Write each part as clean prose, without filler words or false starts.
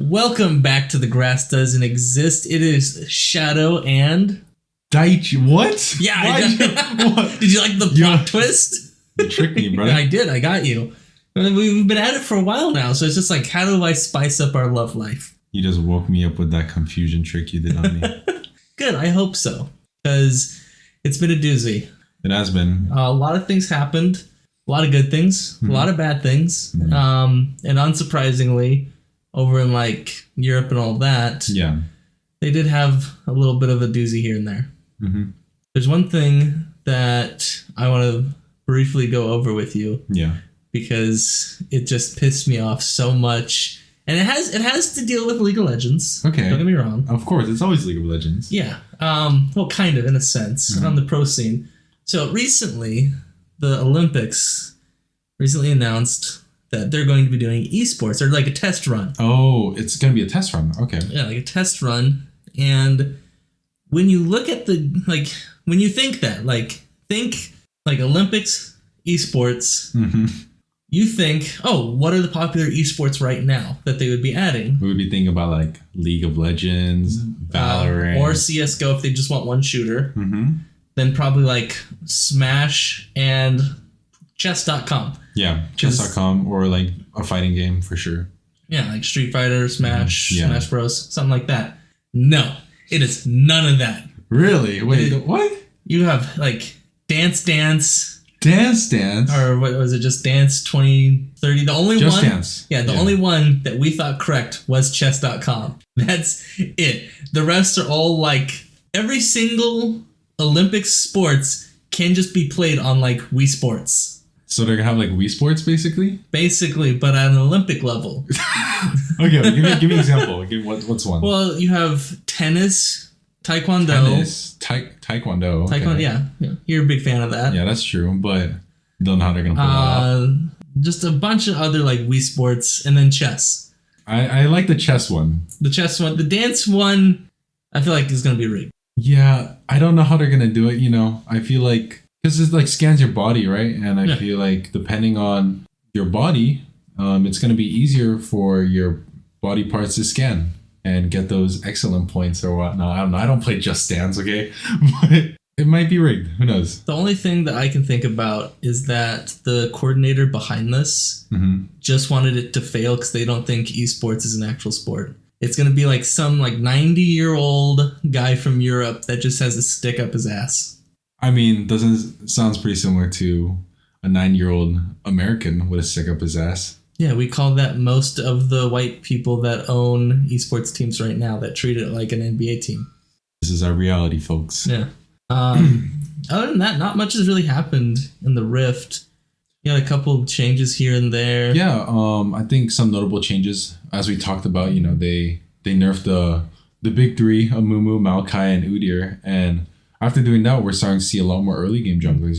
Welcome back to The Grass Doesn't Exist. It is Shadow and... Daichi. What? Yeah, What? Did you like the plot twist? You tricked me, brother. I did. I got you. We've been at it for a while now, so it's just like, how do I spice up our love life? You just woke me up with that confusion trick you did on me. Good, I hope so. Because it's been a doozy. It has been. A lot of things happened. A lot of good things. A lot of bad things. And unsurprisingly, over in like Europe and all that, Yeah. they did have a little bit of a doozy here and there. Mm-hmm. There's one thing that I want to briefly go over with you. Yeah. Because it just pissed me off so much. And it has to deal with League of Legends. Okay. Don't get me wrong. Of course, it's always League of Legends. Yeah. Well, kind of, in a sense, on the pro scene. So recently, the Olympics recently announced that they're going to be doing esports, or like a test run. Oh, it's going to be a test run. Okay. Yeah, like a test run. And when you look at when you think that, think Olympics, esports, you think, oh, what are the popular esports right now that they would be adding? We would be thinking about like League of Legends, Valorant. Or CSGO if they just want one shooter. Then probably like Smash and chess.com. Yeah, chess.com or like a fighting game for sure. Yeah, like Street Fighter, Smash, Smash Bros, something like that. No, it is none of that. Really? Wait, what? You have like Dance Dance, or what was it? Just Dance 2030. The only Just one. Dance. Yeah, the only one that we thought correct was chess.com. That's it. The rest are all like every single Olympic sports can just be played on like Wii Sports. So they're gonna have like Wii Sports basically? Basically, but at an Olympic level. Okay, give me an example. What's one? Well, you have tennis, taekwondo. Taekwondo. Yeah. You're a big fan of that. Yeah, that's true, but don't know how they're gonna pull that off. Just a bunch of other like Wii Sports, and then chess. I like the chess one. The chess one. The dance one, I feel like is gonna be rigged. Yeah, I don't know how they're gonna do it. I feel like because it like scans your body, right? And I feel like depending on your body, it's gonna be easier for your body parts to scan and get those excellent points or whatnot. I don't know. I don't play Just Dance, okay? But it might be rigged. Who knows? The only thing that I can think about is that the coordinator behind this just wanted it to fail because they don't think esports is an actual sport. It's going to be like some 90-year-old guy from Europe that just has a stick up his ass. I mean, sounds pretty similar to a 9-year-old American with a stick up his ass. Yeah, we call that most of the white people that own esports teams right now that treat it like an NBA team. This is our reality, folks. Yeah. Other than that, not much has really happened in the Rift. You had a couple of changes here and there. Yeah, I think some notable changes, as we talked about, they nerfed the big three, Amumu, Maokai, and Udyr. And after doing that, we're starting to see a lot more early game junglers,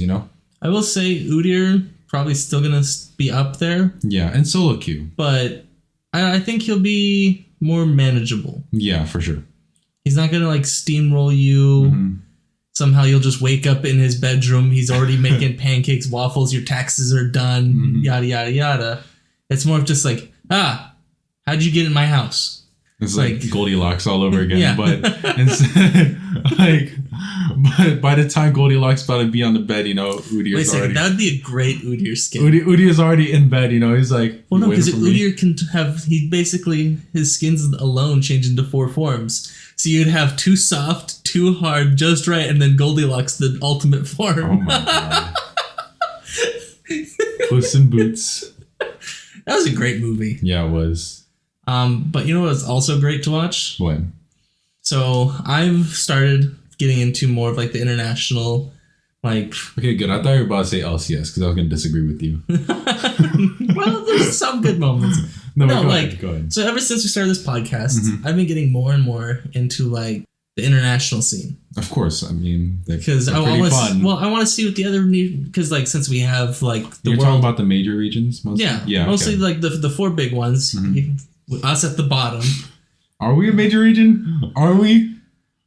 I will say Udyr probably still going to be up there. Yeah, and solo queue. But I think he'll be more manageable. Yeah, for sure. He's not going to steamroll you. Somehow you'll just wake up in his bedroom. He's already making pancakes, waffles. Your taxes are done. Yada, yada, yada. It's more of just how'd you get in my house? It's like Goldilocks all over again. Yeah. But instead, but by the time Goldilocks about to be on the bed, Udyr's already... That would be a great Udyr skin. Udyr's already in bed, he's like... Well, no, because Udyr can have... his skins alone change into 4 forms. So you'd have too soft, too hard, just right, and then Goldilocks, the ultimate form. Oh my god. Puss in Boots. That was a great movie. Yeah, it was. But you know what's also great to watch? What? So I've started getting into more of the international, Okay, good. I thought you were about to say LCS because I was going to disagree with you. Well, there's some good moments. No, go ahead. So ever since we started this podcast, I've been getting more and more into the international scene. Of course, I mean, because I want to see what the other because since we have You're talking about the major regions mostly? Yeah, mostly okay. the 4 big ones. Us at the bottom. Are we a major region? Are we?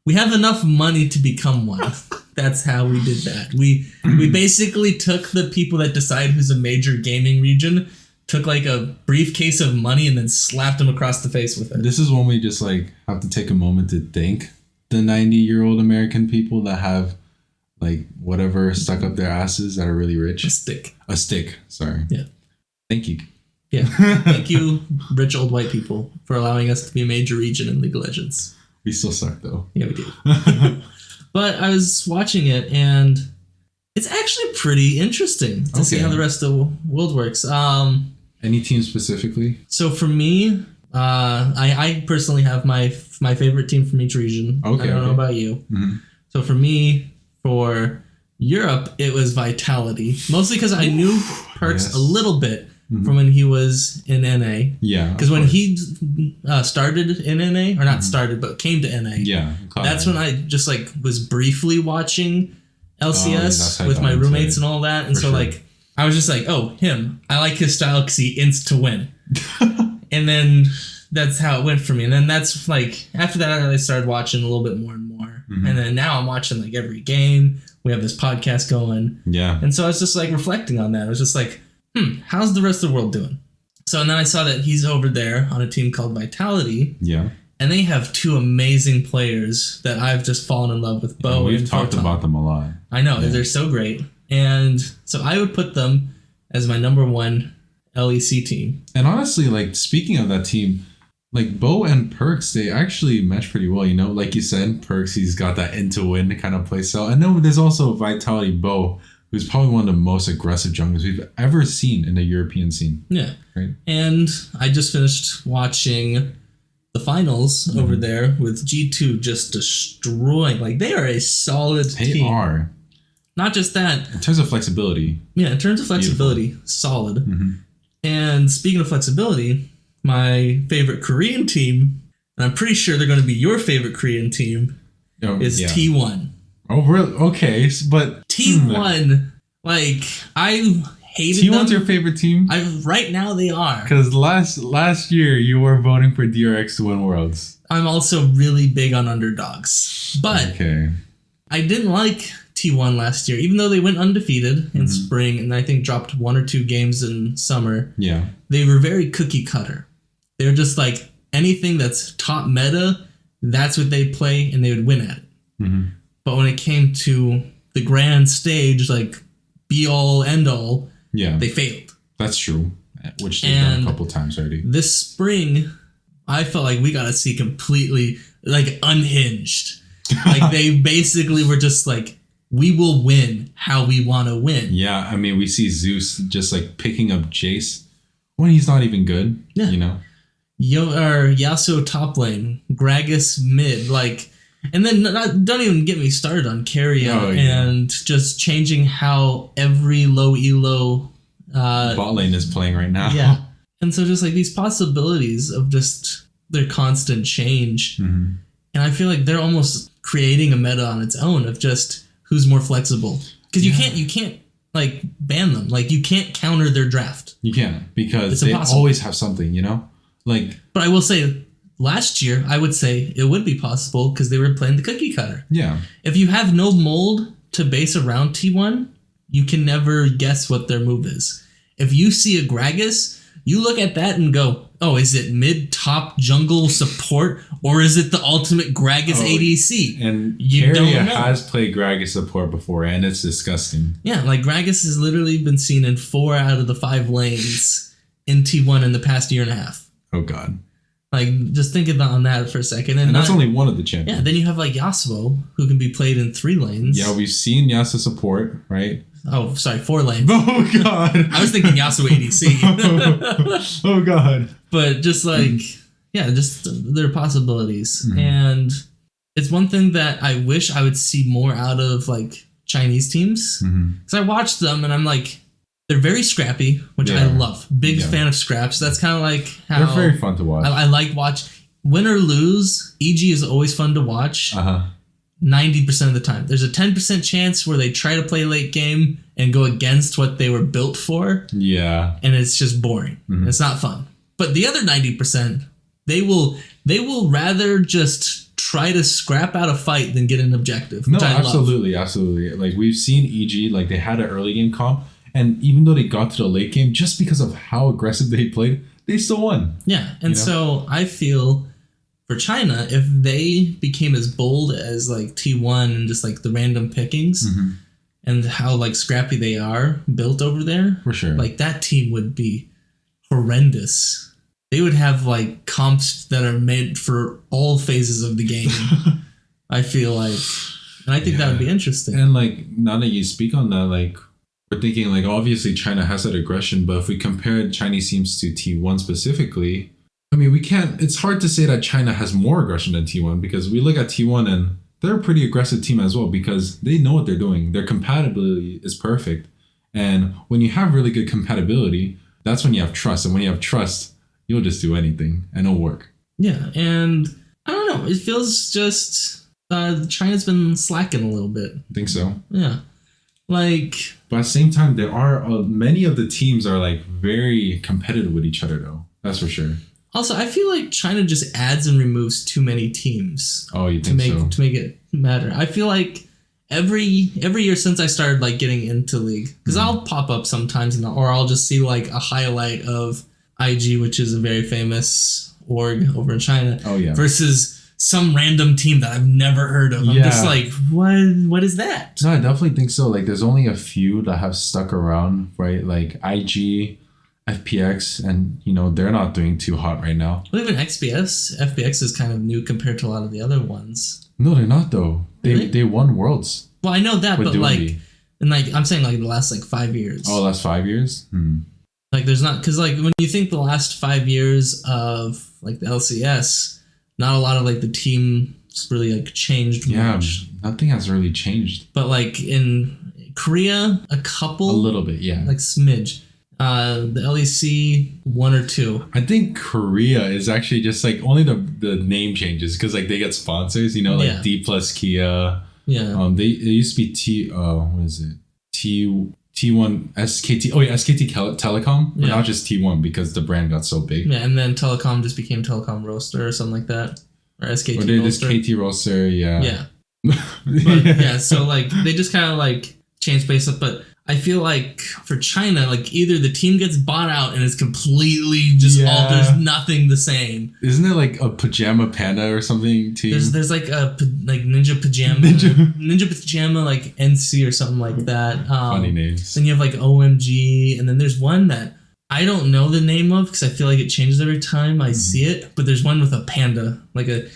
We have enough money to become one. That's how we did that. We basically took the people that decide who's a major gaming region, took like a briefcase of money and then slapped him across the face with it. This is when we just like have to take a moment to thank the 90-year-old American people that have like whatever stuck up their asses that are really rich. A stick. Sorry. Yeah. Thank you. Yeah. Thank you, rich old white people, for allowing us to be a major region in League of Legends. We still suck though. Yeah, we do. But I was watching it and it's actually pretty interesting to see how the rest of the world works. Any team specifically? So for me, I personally have my favorite team from each region. I don't know about you. Mm-hmm. So for me, for Europe, it was Vitality. Mostly because I knew Perks a little bit from when he was in NA. Yeah. Because when he started in NA, or not started, but came to NA. Yeah. That's when I just like was briefly watching LCS with my roommates and all that. And so like, I was just like, oh, him. I like his style because he ints to win. And then that's how it went for me. And then that's like, after that, I started watching a little bit more and more. Mm-hmm. And then now I'm watching like every game. We have this podcast going. Yeah. And so I was just like reflecting on that. I was just like, how's the rest of the world doing? So and then I saw that he's over there on a team called Vitality. Yeah. And they have two amazing players that I've just fallen in love with. Bo we've and talked Photon. about them a lot. I know. They're so great. And so I would put them as my number one LEC team. And honestly, like speaking of that team, like Bo and Perks, they actually mesh pretty well. You know, like you said, Perks, he's got that into win kind of play style. And then there's also Vitality Bo, who's probably one of the most aggressive junglers we've ever seen in the European scene. Yeah. Right. And I just finished watching the finals over there with G2 just destroying. Like, they are a solid team. They are. Not just that. In terms of flexibility. Yeah, in terms of flexibility, solid. Mm-hmm. And speaking of flexibility, my favorite Korean team, and I'm pretty sure they're going to be your favorite Korean team, is T1. Oh, really? Okay, but T1, like, I hated them. T1's your favorite team? Right now they are. Because last year you were voting for DRX to win Worlds. I'm also really big on underdogs. But I didn't like T1 last year, even though they went undefeated in spring and I think dropped 1 or 2 games in summer. Yeah. They were very cookie cutter. They were just like anything that's top meta, that's what they play and they would win at it. Mm-hmm. But when it came to the grand stage, like be all end all, they failed. That's true, which they've done a couple times already. This spring, I felt like we got to see completely like unhinged. Like they basically were just like, we will win how we want to win. Yeah, I mean, we see Zeus just like picking up Jace when he's not even good, you know? Yasuo top lane, Gragas mid, like, and then don't even get me started on Keria and just changing how every low elo bot lane is playing right now. Yeah. And so just like these possibilities of just their constant change. Mm-hmm. And I feel like they're almost creating a meta on its own of just who's more flexible. Because you can't like ban them. Like you can't counter their draft. You can't, because they always have something, you know? Like, but I will say last year, I would say it would be possible because they were playing the cookie cutter. Yeah. If you have no mold to base around T1, you can never guess what their move is. If you see a Gragas, you look at that and go, oh, is it mid-top jungle support or is it the ultimate Gragas ADC? And Keria has played Gragas support before and it's disgusting. Yeah, like Gragas has literally been seen in 4 out of the 5 lanes in T1 in the past year and a half. Oh, God. Like, just think on that for a second. And that's only one of the champions. Yeah, then you have, like, Yasuo, who can be played in 3 lanes. Yeah, we've seen Yasuo support, right? Oh, sorry, 4 lanes. Oh, God. I was thinking Yasuo ADC. Oh, God. But just, like, just their possibilities. Mm-hmm. And it's one thing that I wish I would see more out of, like, Chinese teams. Because I watched them, and I'm like, they're very scrappy, which I love. Big fan of scraps. That's kind of like how... They're very fun to watch. I like watch. Win or lose, EG is always fun to watch. 90% of the time. There's a 10% chance where they try to play late game and go against what they were built for. Yeah. And it's just boring. Mm-hmm. It's not fun. But the other 90%, they will rather just try to scrap out a fight than get an objective. No, absolutely. Like we've seen EG, like they had an early game comp. And even though they got to the late game, just because of how aggressive they played, they still won. Yeah. And so I feel for China, if they became as bold as like T1 and just like the random pickings and how like scrappy they are built over there, for sure, like that team would be horrendous. They would have like comps that are made for all phases of the game. I feel like, and I think that would be interesting. And like now that you speak on that, like we're thinking like obviously China has that aggression, but if we compare Chinese teams to T1 specifically, I mean, we can't, it's hard to say that China has more aggression than T1 because we look at T1 and they're a pretty aggressive team as well because they know what they're doing. Their compatibility is perfect. And when you have really good compatibility, that's when you have trust. And when you have trust, you'll just do anything and it'll work. Yeah. And I don't know. It feels just China's been slacking a little bit. I think so. Yeah. Like. But at the same time, there are many of the teams are like very competitive with each other though. That's for sure. Also, I feel like China just adds and removes too many teams. Oh, you think so? To make it matter. I feel like every year since I started like getting into League, because I'll pop up sometimes, or I'll just see like a highlight of IG, which is a very famous org over in China. Oh yeah. Versus some random team that I've never heard of. I'm just like, what is that? No, I definitely think so. Like, there's only a few that have stuck around, right? Like IG, FPX, and they're not doing too hot right now. Well, even FPX is kind of new compared to a lot of the other ones. No, they're not though. Really? They won Worlds. Well, I know that, but Dooley. I'm saying like the last like 5 years. Oh, last 5 years? Like there's not, because like when you think the last 5 years of like the LCS, not a lot of like the teams really like changed much. Nothing has really changed. But like in Korea, a little bit, yeah. Like smidge. The LEC 1 or 2. I think Korea is actually just like only the name changes because like they get sponsors, like D plus Kia. Yeah. They used to be what is it? T1 SKT. Oh yeah, SKT Telecom. But now just T1 because the brand got so big. Yeah, and then Telecom just became Telecom Roaster or something like that. Or SKT Or they just KT Roaster, yeah. Yeah. But so like they just kind of like change based up, but I feel like for China, like either the team gets bought out and it's completely just all, there's nothing the same. Isn't it like a Pajama Panda or something team? There's like a like Ninja Pajama like NC or something like that. Funny names. Then you have like OMG, and then there's one that I don't know the name of because I feel like it changes every time I see it. But there's one with a panda, like a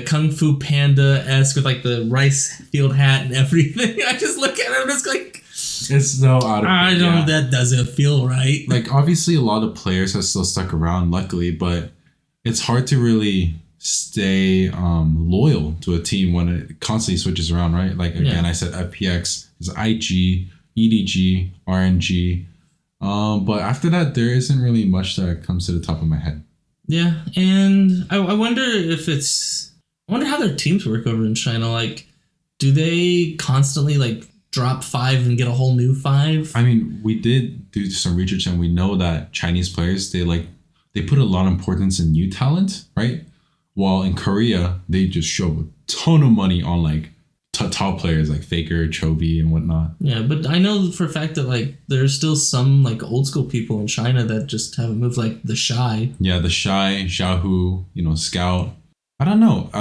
Kung Fu Panda-esque with like the rice field hat and everything. I just look at it and it's like, it's so out of that doesn't feel right. Like obviously a lot of players have still stuck around, luckily, but it's hard to really stay loyal to a team when it constantly switches around, right? Like again, I said FPX is IG, EDG, RNG. But after that, there isn't really much that comes to the top of my head. Yeah, and I wonder how their teams work over in China. Like, do they constantly like drop 5 and get a whole new 5? I mean, we did do some research and we know that Chinese players, they put a lot of importance in new talent, right? While in Korea, they just show a ton of money on like top players like Faker, Chovy, and whatnot. Yeah, but I know for a fact that like there's still some like old school people in China that just haven't moved, like the Shy. Yeah, the Shy, Xiaohu, Scout. I don't know.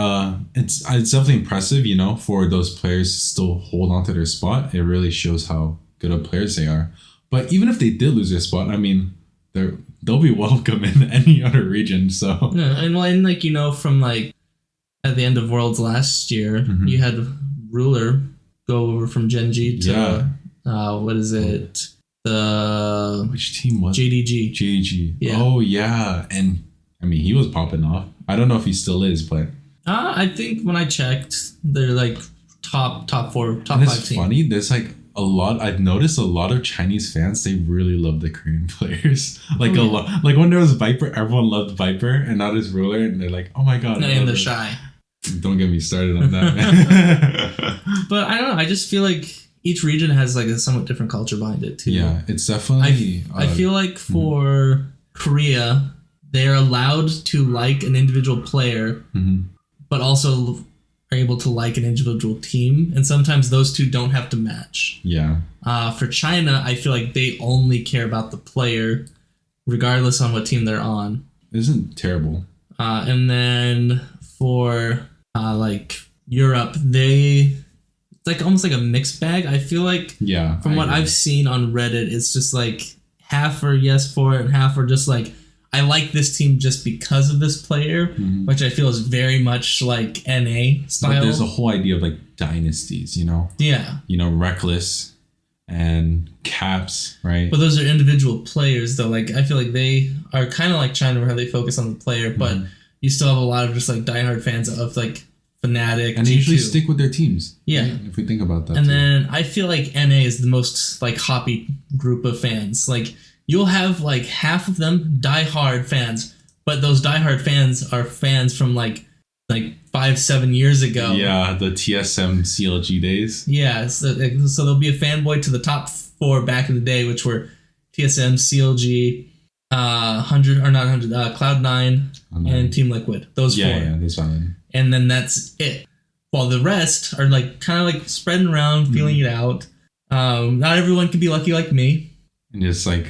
It's definitely impressive, for those players to still hold on to their spot. It really shows how good of players they are. But even if they did lose their spot, I mean, they'll be welcome in any other region. So yeah, and like from like at the end of Worlds last year, you had Ruler go over from Genji to what is it? Which team was JDG? JDG. Yeah. Oh yeah, and I mean he was popping off. I don't know if he still is, but I think when I checked, they're like top 4, top 5 team. It's funny. There's like a lot. I've noticed a lot of Chinese fans. They really love the Korean players. Like a lot. Like when there was Viper, everyone loved Viper, and now there's Ruler, and they're like, oh my god. And the Shy. Don't get me started on that, man. But I don't know. I just feel like each region has like a somewhat different culture behind it too. Yeah, it's definitely. I feel like for Korea, they're allowed to like an individual player, but also are able to like an individual team, and sometimes those two don't have to match. Yeah. For China, I feel like they only care about the player, regardless on what team they're on. Isn't terrible. And then for like Europe, it's like almost like a mixed bag. I feel like from what I've seen on Reddit, it's just like half are yes for it and half are just like, I like this team just because of this player, which I feel is very much like NA style. But there's a whole idea of like dynasties, you know? Yeah. You know, Reckless and Caps, right? But those are individual players, though. Like, I feel like they are kind of like China, where they focus on the player, but you still have a lot of just like diehard fans of like Fnatic. And they usually stick with their teams. Yeah. Right? If we think about that. And then I feel like NA is the most like hoppy group of fans. Like, you'll have like half of them diehard fans, but those diehard fans are fans from like 5-7 years ago. Yeah, the TSM CLG days. Yeah, so there'll be a fanboy to the top 4 back in the day, which were TSM, CLG, Cloud9, and Team Liquid. Those 4. Yeah, those 5. And then that's it. While the rest are like kind of like spreading around, feeling it out. Not everyone can be lucky like me. And just like,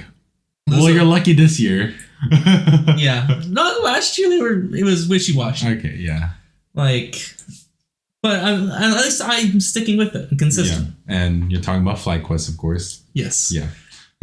well, you're lucky this year. Yeah. No, last year it was wishy-washy. Okay, yeah. Like, but at least I'm sticking with it and consistent. Yeah. And you're talking about FlyQuest, of course. Yes. Yeah.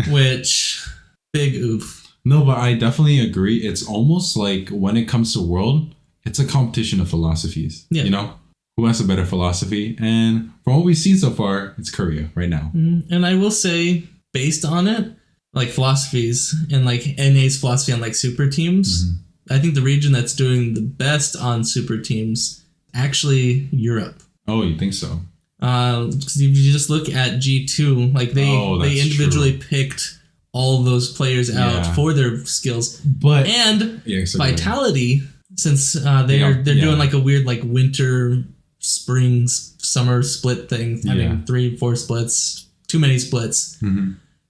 Which, big oof. No, but I definitely agree. It's almost like when it comes to World, it's a competition of philosophies. Yeah. You know? Who has a better philosophy? And from what we've seen so far, it's Korea right now. And I will say, based on it, like philosophies and like NA's philosophy on like super teams, I think the region that's doing the best on super teams, actually Europe. Oh, you think so? Because if you just look at G2, like they individually picked all those players out for their skills. But Vitality, since they're doing like a weird like winter, spring, summer split thing, having 3-4 splits, too many splits.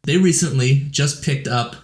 They recently just picked up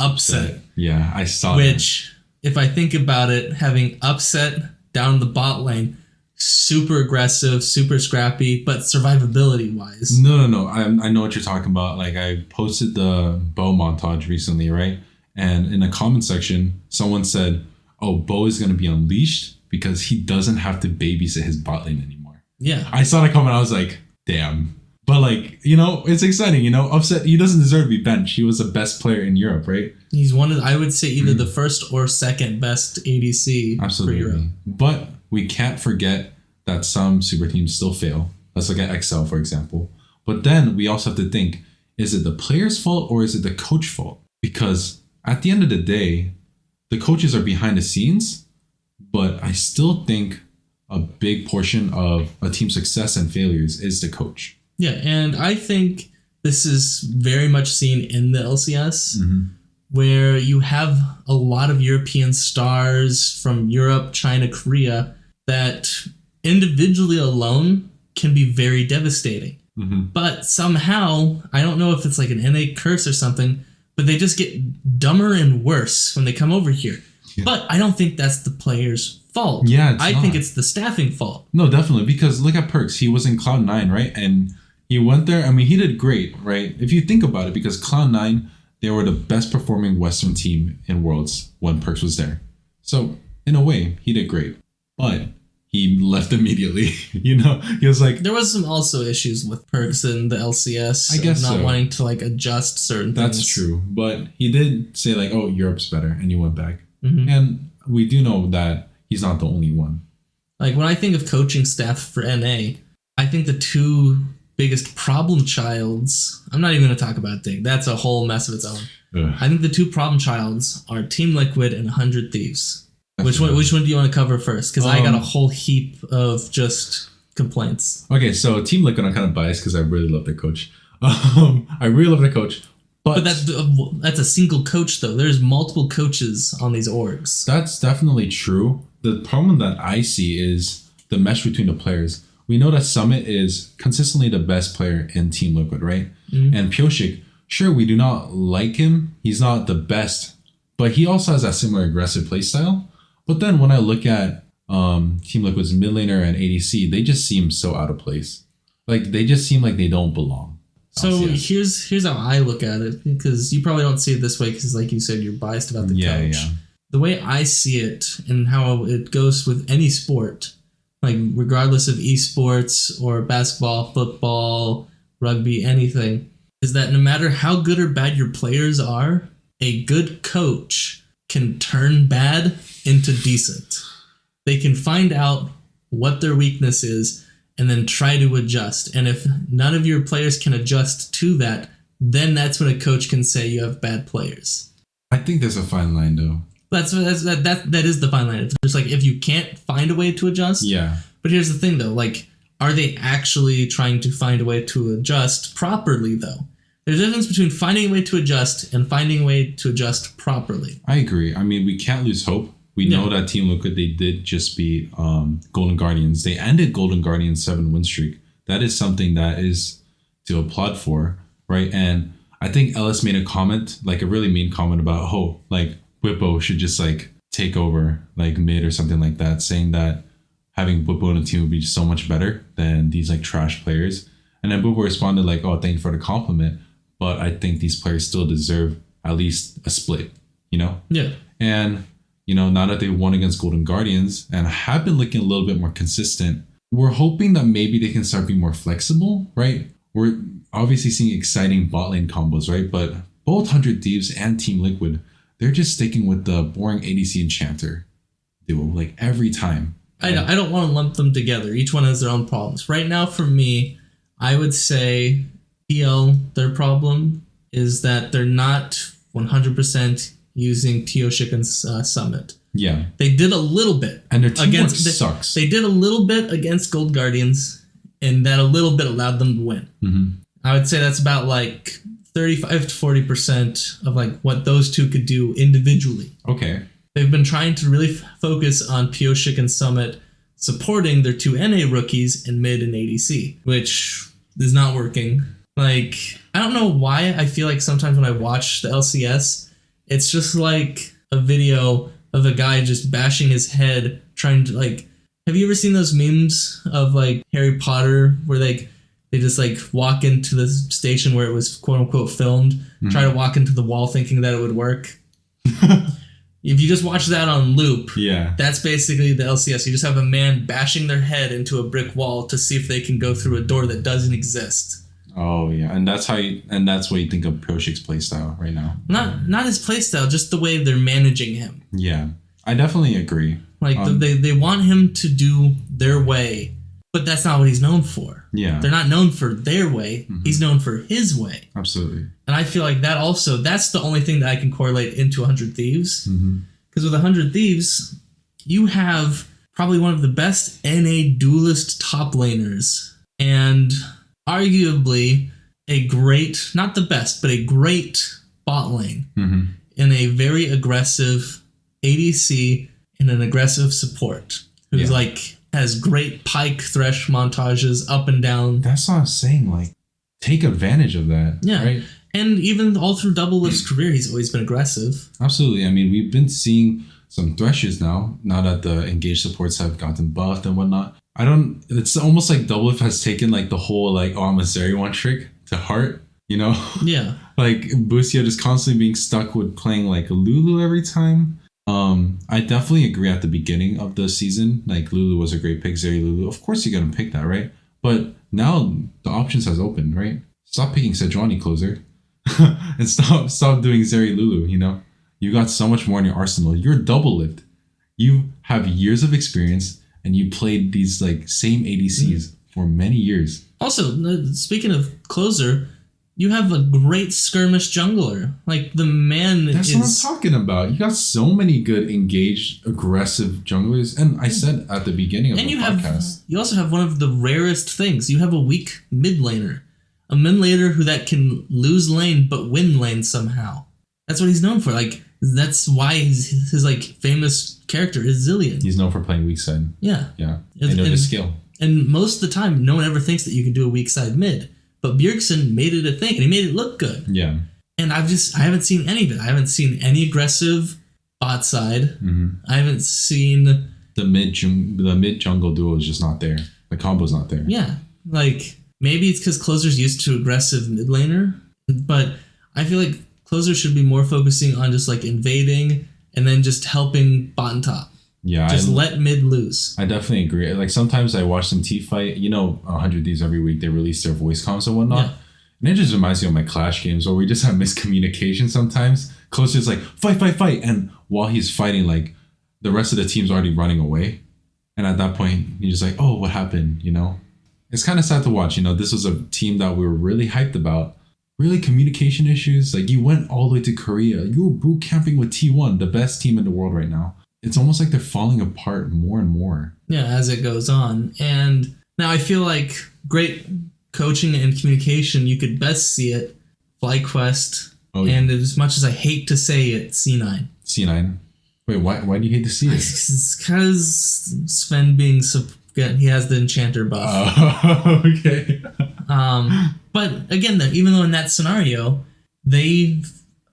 Upset. Yeah, I saw which, if I think about it, having Upset down the bot lane, super aggressive, super scrappy, but survivability wise. No. I know what you're talking about. Like, I posted the Bo montage recently, right? And in the comment section, someone said, oh, Bo is going to be unleashed because he doesn't have to babysit his bot lane anymore. Yeah. I saw that comment. I was like, damn. But like, you know, it's exciting, you know, Upset, he doesn't deserve to be benched. He was the best player in Europe, right? He's one of, I would say, either the first or second best ADC for Europe. But we can't forget that some super teams still fail. Let's look at XL, for example. But then we also have to think, is it the player's fault or is it the coach fault? Because at the end of the day, the coaches are behind the scenes, but I still think a big portion of a team's success and failures is the coach. Yeah, and I think this is very much seen in the LCS, where you have a lot of European stars from Europe, China, Korea, that individually alone can be very devastating. But somehow, I don't know if it's like an NA curse or something, but they just get dumber and worse when they come over here. Yeah. But I don't think that's the player's fault. Yeah, I think it's the staffing fault. No, definitely, because look at Perks. He was in Cloud9, right? And he went there. I mean, he did great, right? If you think about it, because Cloud9, they were the best performing Western team in Worlds when Perks was there. So, in a way, he did great. But he left immediately. You know, he was like... There was some also issues with Perks in the LCS. I guess not wanting to like adjust certain things. That's true. But he did say like, oh, Europe's better. And he went back. And we do know that he's not the only one. Like, when I think of coaching staff for NA, I think the two biggest problem childs, I'm not even going to talk about Dig. That's a whole mess of its own. I think the two problem childs are Team Liquid and 100 Thieves. Which one do you want to cover first? Because I got a whole heap of just complaints. Okay, so Team Liquid, I'm kind of biased because I really love their coach. I really love their coach. But that's a single coach, though. There's multiple coaches on these orgs. That's definitely true. The problem that I see is the mesh between the players. We know that Summit is consistently the best player in Team Liquid, right? And Pyoshik, sure, we do not like him. He's not the best, but he also has that similar aggressive playstyle. But then when I look at Team Liquid's mid laner and ADC, they just seem so out of place. Like, they just seem like they don't belong. So here's how I look at it, because you probably don't see it this way because, like you said, you're biased about the coach. Yeah. The way I see it and how it goes with any sport, like regardless of esports or basketball, football, rugby, anything, is that no matter how good or bad your players are, a good coach can turn bad into decent. They can find out what their weakness is and then try to adjust. And if none of your players can adjust to that, then that's when a coach can say you have bad players. I think there's a fine line, though. That is the fine line. It's just like, if you can't find a way to adjust. Yeah. But here's the thing, though. Like, are they actually trying to find a way to adjust properly, though? There's a difference between finding a way to adjust and finding a way to adjust properly. I agree. I mean, we can't lose hope. We know that Team Liquid, they did just beat Golden Guardians. They ended Golden Guardians' 7-win streak. That is something that is to applaud for, right? And I think Ellis made a comment, like a really mean comment about, like Whippo should just like take over like mid or something like that, saying that having Whippo in a team would be so much better than these like trash players. And then Whippo responded like, oh, thank you for the compliment, but I think these players still deserve at least a split, you know? Yeah. And now that they won against Golden Guardians and have been looking a little bit more consistent, we're hoping that maybe they can start being more flexible, right? We're obviously seeing exciting bot lane combos, right? But both 100 Thieves and Team Liquid, they're just sticking with the boring ADC Enchanter duo, like every time. I don't want to lump them together. Each one has their own problems. Right now, for me, I would say PL, their problem is that they're not 100% using Teoshikan's Summit. Yeah. They did a little bit. And their teamwork sucks. They did a little bit against Gold Guardians, and that a little bit allowed them to win. Mm-hmm. I would say that's about like 35 to 40% of like what those two could do individually. Okay. They've been trying to really focus on Pioshik and Summit supporting their two NA rookies in mid and ADC, which is not working. Like, I don't know why I feel like sometimes when I watch the LCS, it's just like a video of a guy just bashing his head trying to like, have you ever seen those memes of like Harry Potter where they just like walk into the station where it was quote unquote filmed, try to walk into the wall thinking that it would work? If you just watch that on loop, that's basically the LCS. You just have a man bashing their head into a brick wall to see if they can go through a door that doesn't exist. Oh yeah, and that's what you think of Pioshik's playstyle right now. Not his playstyle, just the way they're managing him. Yeah, I definitely agree. Like they want him to do their way, but that's not what he's known for. Yeah, they're not known for their way. Mm-hmm. He's known for his way. Absolutely. And I feel like that's the only thing that I can correlate into 100 Thieves. Because with 100 Thieves, you have probably one of the best NA duelist top laners, and arguably a great, not the best, but a great bot lane in a very aggressive ADC and an aggressive support who's like has great pike thresh montages up and down. That's what I'm saying. Like, take advantage of that. Yeah. Right? And even all through Doublelift's career, he's always been aggressive. Absolutely. I mean, we've been seeing some threshes now that the engaged supports have gotten buffed and whatnot. It's almost like Doublelift has taken like the whole like, oh, I'm a Zeri trick to heart, you know? Yeah. Like Busia just constantly being stuck with playing like a Lulu every time. I definitely agree at the beginning of the season, like Lulu was a great pick, Zeri Lulu. Of course you're going to pick that, right? But now the options has opened, right? Stop picking Sejuani closer and stop doing Zeri Lulu, you know? You got so much more in your arsenal. You're Doublelift. You have years of experience and you played these like same ADCs for many years. Also, speaking of closer, you have a great skirmish jungler. Like the man That's what I'm talking about. You got so many good, engaged, aggressive junglers. And I said at the beginning of the podcast. You also have one of the rarest things. You have a weak mid laner. A mid laner that can lose lane but win lane somehow. That's what he's known for. Like, that's why his like famous character is Zillion. He's known for playing weak side. Yeah. Yeah. They know the skill. And most of the time, no one ever thinks that you can do a weak side mid. But Bjergsen made it a thing, and he made it look good. Yeah. And I haven't seen any of it. I haven't seen any aggressive bot side. I haven't seen the mid jungle duo is just not there. The combo's not there. Yeah, like maybe it's because Closer's used to aggressive mid laner, but I feel like Closer should be more focusing on just like invading and then just helping bot and top. Yeah, just let mid lose. I definitely agree. Like sometimes I watch them T-fight. 100 Thieves every week they release their voice comms and whatnot. Yeah. And it just reminds me of my Clash games where we just have miscommunication sometimes. Closer's like, fight. And while he's fighting, like the rest of the team's already running away. And at that point, you're just like, oh, what happened? It's kind of sad to watch. This was a team that we were really hyped about. Really communication issues. Like you went all the way to Korea. You were boot camping with T1, the best team in the world right now. It's almost like they're falling apart more and more. Yeah, as it goes on. And now I feel like great coaching and communication, you could best see it. FlyQuest. Oh, yeah. And as much as I hate to say it, C9. C9? Wait, why do you hate to see it? It's because Sven being... he has the enchanter buff. Oh, okay. But again, even though in that scenario, they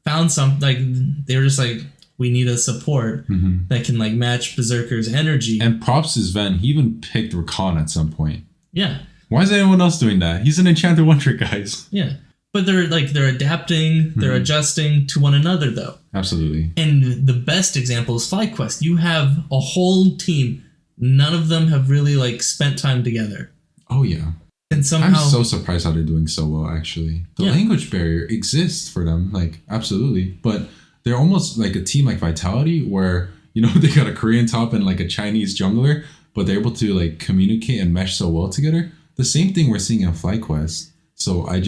found they were just like, we need a support that can like match Berserker's energy. And props to Sven, he even picked Rakan at some point. Yeah. Why is anyone else doing that? He's an enchanter one trick, guys. Yeah. But they're adapting, they're adjusting to one another though. Absolutely. And the best example is FlyQuest. You have a whole team. None of them have really like spent time together. Oh yeah. And somehow I'm so surprised how they're doing so well actually. The language barrier exists for them, like absolutely. But they're almost like a team like Vitality where, they got a Korean top and like a Chinese jungler, but they're able to like communicate and mesh so well together. The same thing we're seeing in FlyQuest. So I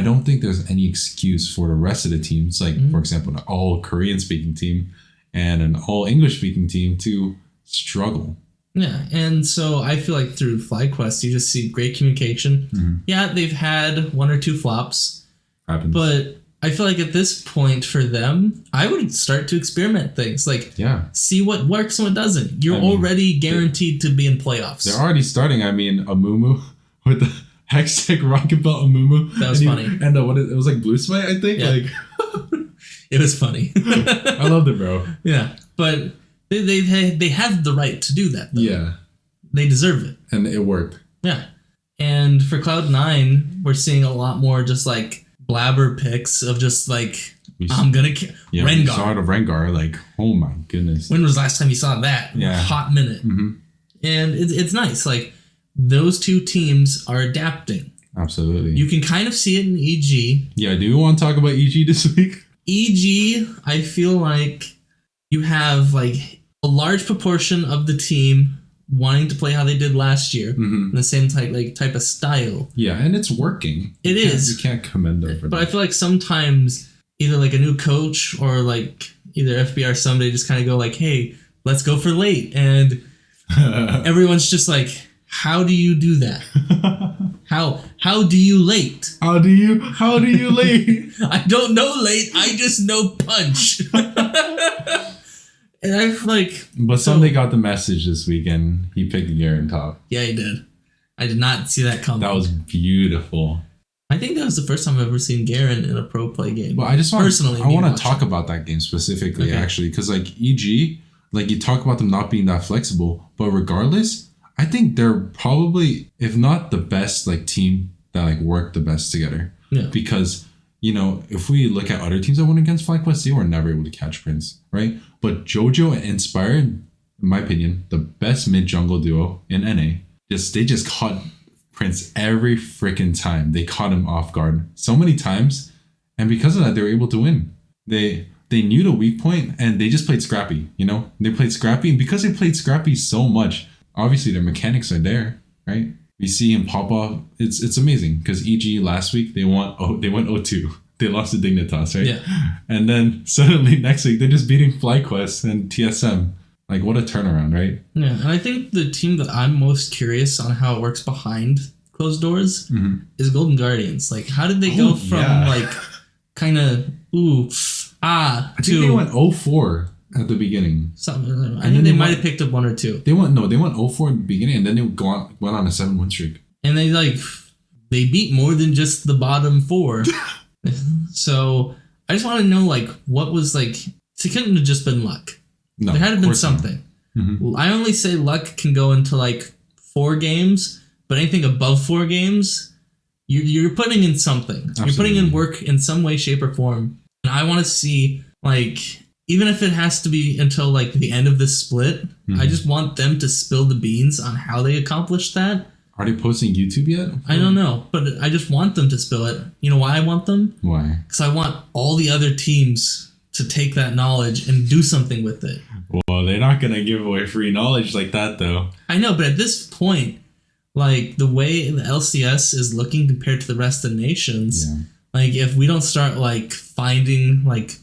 don't think there's any excuse for the rest of the teams, like for example, an all Korean speaking team and an all English speaking team to struggle. Yeah, and so I feel like through FlyQuest, you just see great communication. Yeah, they've had one or two flops. Happens. But I feel like at this point for them, I would start to experiment things. Like, see what works and what doesn't. You're already guaranteed to be in playoffs. They're already starting. Amumu with the Hextech Rocket Belt Amumu. That was funny. And it was like Blue Smite, I think. Yeah. It was funny. I loved it, bro. Yeah, but... They have the right to do that, though. Yeah. They deserve it. And it worked. Yeah. And for Cloud9, we're seeing a lot more just like blabber picks of just like, I'm going to... Rengar. We saw it of Rengar, like, oh my goodness. When was the last time you saw that? Yeah. Hot minute. And it's nice. Like, those two teams are adapting. Absolutely. You can kind of see it in EG. Yeah, do you want to talk about EG this week? EG, I feel like you have like... a large proportion of the team wanting to play how they did last year in the same type of style. Yeah, and it's working. It is. You can't commend them for that. But I feel like sometimes either like a new coach or like either FBR someday just kind of go like, hey, let's go for late. And everyone's just like, how do you do that? How do you late? How do you late? I don't know late. I just know punch. And I like... But somebody got the message this weekend. He picked Garen top. Yeah, he did. I did not see that coming. That was beautiful. I think that was the first time I've ever seen Garen in a pro play game. Well, I want to talk about that game specifically, actually. Because like EG, like you talk about them not being that flexible. But regardless, I think they're probably, if not the best like team that like work the best together. Yeah. Because... if we look at other teams that went against FlyQuest, they were never able to catch Prince, right? But Jojo and Inspire, in my opinion, the best mid-jungle duo in NA, they just caught Prince every freaking time. They caught him off guard so many times, and because of that, they were able to win. They knew the weak point, and they just played scrappy, They played scrappy, and because they played scrappy so much, obviously their mechanics are there, right? We see him pop off. It's amazing because EG last week they went 0-2. They lost to Dignitas, right? Yeah. And then suddenly next week they're just beating FlyQuest and TSM. Like what a turnaround, right? Yeah, and I think the team that I'm most curious on how it works behind closed doors is Golden Guardians. Like how did they go from like kind of I think they went 0-4 at the beginning. I think they might have picked up one or two. They went 0-4 at the beginning, and then they went on a 7-win streak. And they beat more than just the bottom four. So I just want to know like what was like. It couldn't have just been luck. No, there had to have been something. I only say luck can go into like 4 games, but anything above 4 games, you're putting in something. Absolutely. You're putting in work in some way, shape, or form. And I want to see, like, even if it has to be until like the end of this split, I just want them to spill the beans on how they accomplished that. Are they posting YouTube yet? I don't know, but I just want them to spill it. You know why I want them? Why? Because I want all the other teams to take that knowledge and do something with it. Well, they're not going to give away free knowledge like that, though. I know, but at this point, like, the way the LCS is looking compared to the rest of the nations, like, if we don't start, like, finding, like,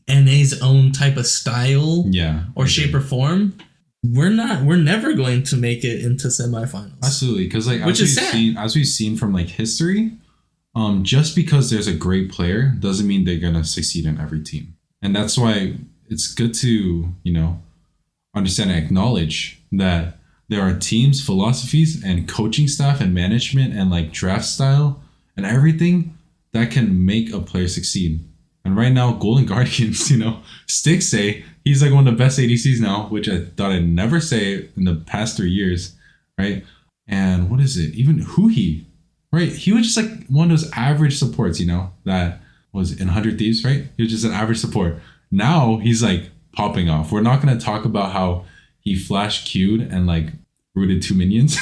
NA's own type of style or shape or form, we're never going to make it into semifinals. Absolutely, because, like, as we've seen from, like, history, just because there's a great player doesn't mean they're going to succeed in every team. And that's why it's good to, you know, understand and acknowledge that there are teams, philosophies, and coaching staff and management and like draft style and everything that can make a player succeed. And right now, Golden Guardians, you know, Stixay, he's like one of the best ADCs now, which I thought I'd never say in the past 3 years, right? And what is it? Even Huhi, right? He was just like one of those average supports, you know, that was in 100 Thieves, right? He was just an average support. Now he's like popping off. We're not going to talk about how he flash queued and like rooted 2 minions,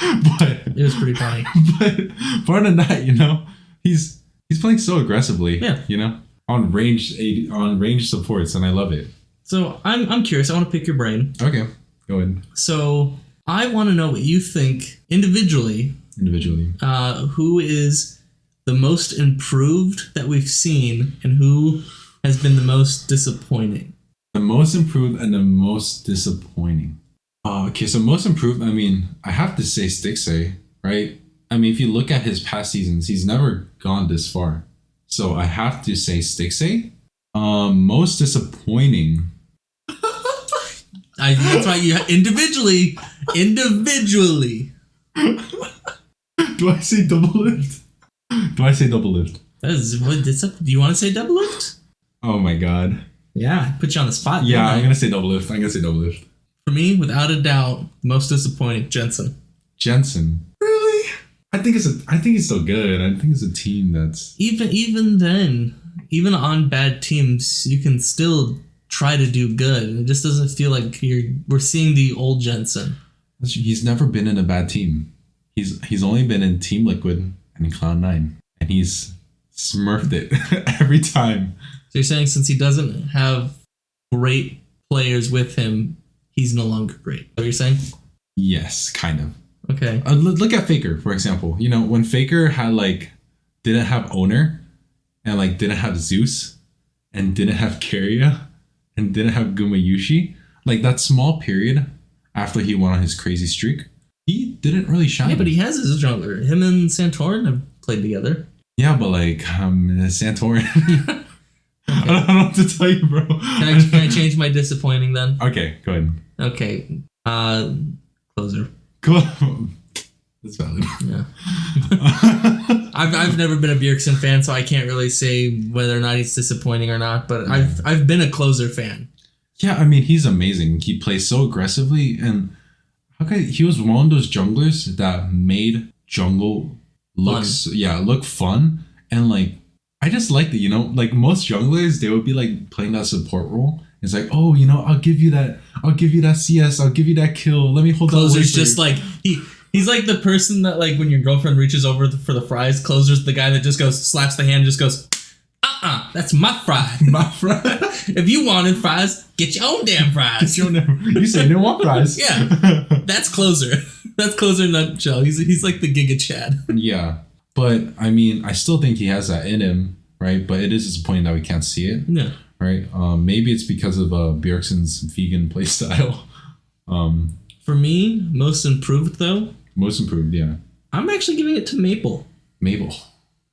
but it was pretty funny. But more than that, you know, he's playing so aggressively, you know, on range supports, and I love it. So I'm curious. I want to pick your brain. Okay, go ahead. So I want to know what you think individually. Who is the most improved that we've seen, and who has been the most disappointing? The most improved and the most disappointing. Okay, so most improved, I mean, I have to say Stixay, right? I mean, if you look at his past seasons, he's never gone this far. So I have to say Stixay. Most disappointing. That's why you individually. Do I say double lift? Do you want to say double lift? Oh my god. Yeah, put you on the spot. Yeah, I'm gonna say double lift. For me, without a doubt, most disappointing, Jensen. Really? I think it's still good. I think it's a team that's even then, even on bad teams, you can still try to do good. It just doesn't feel like we're seeing the old Jensen. He's never been in a bad team. He's only been in Team Liquid and in Cloud9, and he's smurfed it every time. So you're saying since he doesn't have great players with him, he's no longer great. Is that what you're saying? Yes, kind of. Okay. Look at Faker, for example. You know, when Faker didn't have Owner, and like didn't have Zeus, and didn't have Keria, and didn't have Gumayushi, like that small period after he went on his crazy streak, he didn't really shine. Yeah, but he has his jungler. Him and Santorin have played together. Yeah, but like Santorin. Okay. I don't know what to tell you, bro. Can I change my disappointing then? Okay, go ahead. Okay. Closer. Cool. That's valid. Yeah. I've never been a Bjergsen fan, so I can't really say whether or not he's disappointing or not, but I've been a closer fan. Yeah, I mean, he's amazing. He plays so aggressively, and he was one of those junglers that made jungle look fun, and like I just liked it, you know, like most junglers, they would be like playing that support role. It's like, oh, you know, I'll give you that CS, I'll give you that kill. Let me hold on. Closer's just like he's like the person that like when your girlfriend reaches over for the fries, Closer's the guy that just goes slaps the hand, just goes, that's my fry. My fry. If you wanted fries, get your own damn fries. You say no want fries. Yeah, that's Closer. That's Closer in a nutshell. He's like the Giga Chad. Yeah. But, I mean, I still think he has that in him, right? But it is disappointing that we can't see it. Yeah. Right? Maybe it's because of Bjergsen's vegan playstyle. For me, most improved, though. Most improved, yeah. I'm actually giving it to Maple.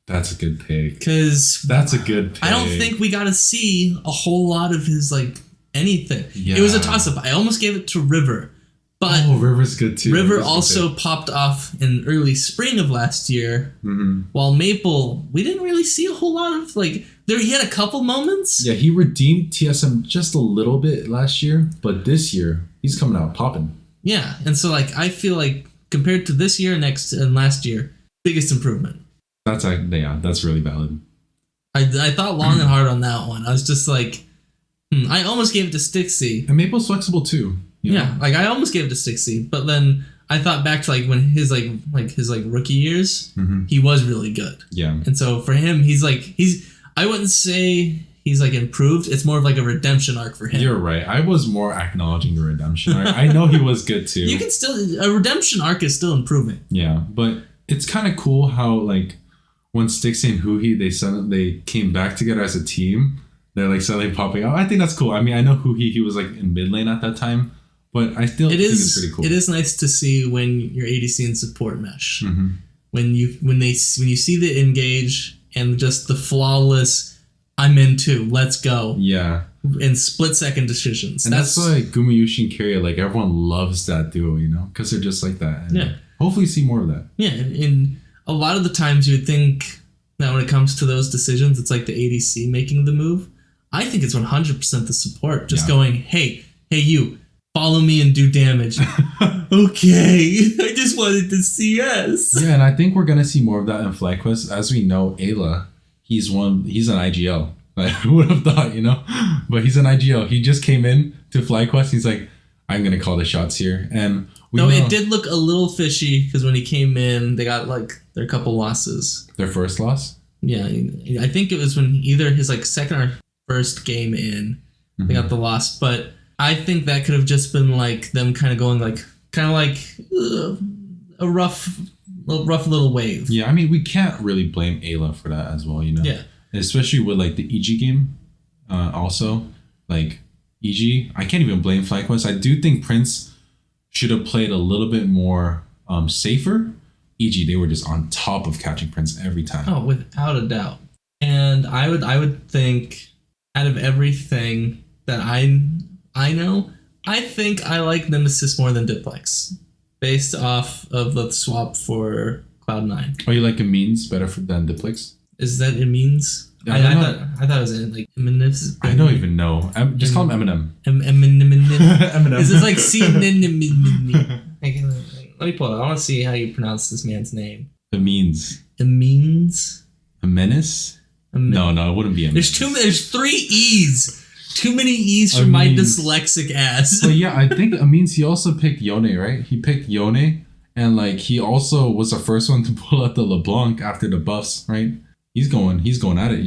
That's a good pick. That's a good pick. I don't think we got to see a whole lot of his, like, anything. Yeah. It was a toss-up. I almost gave it to River. But River's good too. River also popped off in early spring of last year, while Maple, we didn't really see a whole lot of, like, he had a couple moments. Yeah, he redeemed TSM just a little bit last year, but this year, he's coming out popping. Yeah, and so, like, I feel like compared to this year, and last year, biggest improvement. That's really valid. I thought long and hard on that one. I was just like, I almost gave it to Stixie. And Maple's flexible too. Yeah, like I almost gave it to Stixie, but then I thought back to like when his rookie years, he was really good. Yeah. And so for him, I wouldn't say he's like improved. It's more of like a redemption arc for him. You're right. I was more acknowledging the redemption arc. I know he was good too. You can still, a redemption arc is still improving. Yeah, but it's kind of cool how like when Stixie and Huhi, they came back together as a team. They're like suddenly popping out. I think that's cool. I mean, I know Huhi, he was like in mid lane at that time. But I still think it's pretty cool. It is nice to see when your ADC and support mesh. When you see the engage and just the flawless, I'm in too, let's go. Yeah. And split second decisions. And that's why Gumayushi and Kiria, like everyone loves that duo, because they're just like that. And hopefully see more of that. Yeah, and a lot of the times you would think that when it comes to those decisions, it's like the ADC making the move. I think it's 100% the support just going, hey you. Follow me and do damage. Okay. I just wanted to CS. Yeah, and I think we're going to see more of that in FlyQuest. As we know, Ayla, he's an IGL. Like, who would have thought, But he's an IGL. He just came in to FlyQuest. He's like, I'm going to call the shots here. And it did look a little fishy because when he came in, they got like their couple losses. Their first loss? Yeah. I think it was when either his like second or first game in, they got the loss. But I think that could have just been like them kind of going like a rough little wave. Yeah, I mean, we can't really blame Ayla for that as well, Yeah. Especially with like the EG game. Also, like EG, I can't even blame FlyQuest. I do think Prince should have played a little bit more safer. EG, they were just on top of catching Prince every time. Oh, without a doubt. And I would think out of everything that I know, I think I like Nemesis more than Diplex, based off of the swap for Cloud9. Oh, you like Amines better than Diplex? Is that Amines? I thought it was like Nemesis. I don't even know. Just call him Eminem. Eminem. Is this like let me pull it. I want to see how you pronounce this man's name. Amines. Amines? Amenis? No, it wouldn't be Amines. There's 3 E's. Too many E's for my dyslexic ass. But yeah, I think Amines, he also picked Yone, right? He picked Yone, and like he also was the first one to pull out the LeBlanc after the buffs, right? He's going at it,